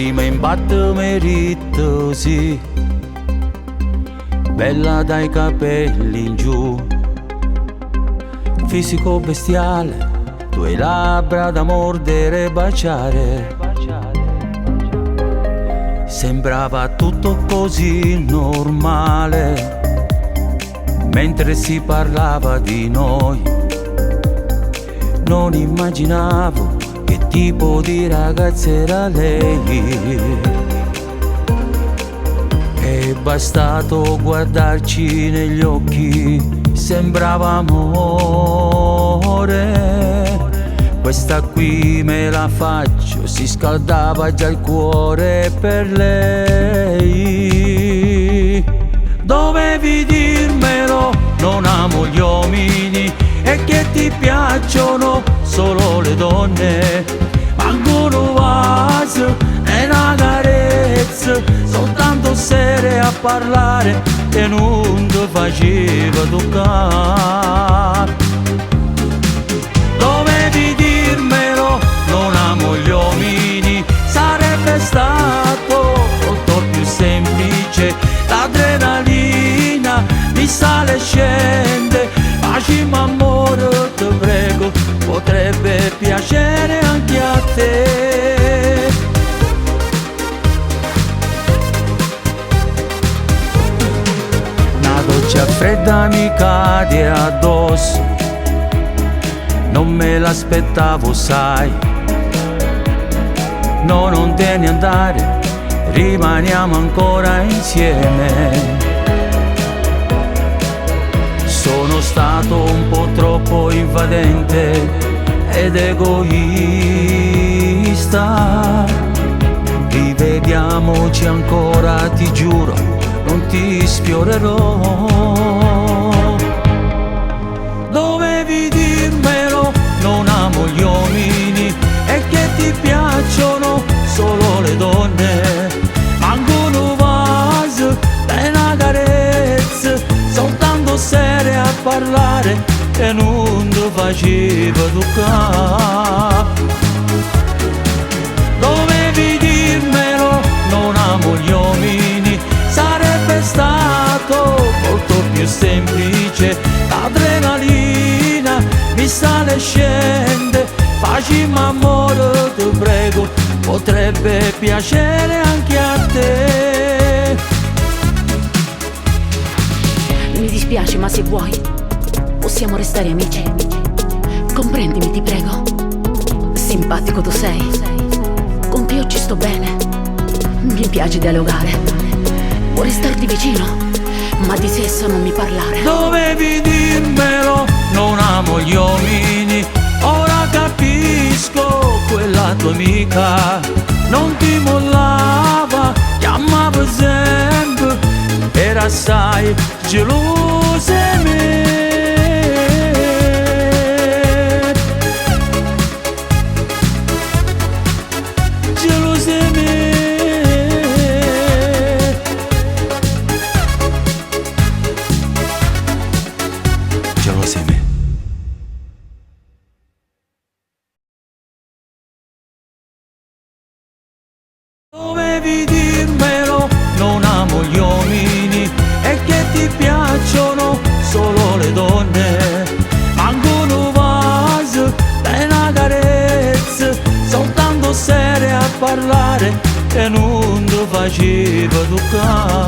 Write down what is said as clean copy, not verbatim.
prima impatto merito, sì. Bella dai capelli in giù, fisico bestiale, tue labbra da mordere e baciare. Sembrava tutto così normale, mentre si parlava di noi. Non immaginavo che tipo di ragazza era lei. È bastato guardarci negli occhi, sembrava amore. Questa qui me la faccio, si scaldava già il cuore per lei. Dovevi dirmelo, non amo gli uomini e che ti piacciono solo le donne. Manco un vaso e una carezza, soltanto sere a parlare e non ti faceva toccare. Dovevi dirmelo, non amo gli uomini, sarebbe stato molto più semplice. L'adrenalina mi sale e scende, facciamo amore, ti prego, potrebbe piacere anche a te. Una doccia fredda mi cade addosso, non me l'aspettavo, sai. No, non te ne andare, rimaniamo ancora insieme. Sono stato un po' troppo invadente ed egoista. Rivediamoci ancora, ti giuro, non ti sfiorerò. Dovevi dirmelo, non amo gli uomini e che ti piacciono solo le donne. Manco un vaso e una carezza, soltanto sere a parlare e non ti faceva toccare. Dovevi dirmelo, non amo gli uomini, sarebbe stato molto più semplice. L'adrenalina mi sale e scende, facciamo amore, ti prego, potrebbe piacere anche a te. Mi dispiace, ma se vuoi possiamo restare amici. Comprendimi, ti prego. Simpatico tu sei, con te io ci sto bene, mi piace dialogare. Vuoi restarti vicino, ma di sesso non mi parlare. Dovevi dirmelo, non amo gli uomini, ora capisco quella tua amica. Non ti mollava, chiamava sempre, era assai gelosa di me. Gelosa di me. Gelosa di me. Dovevi dirmelo, non amo gli uomini e che ti piacciono solo le donne. Manco un vaso e una carezza, soltanto sere a parlare e non ti faceva toccare.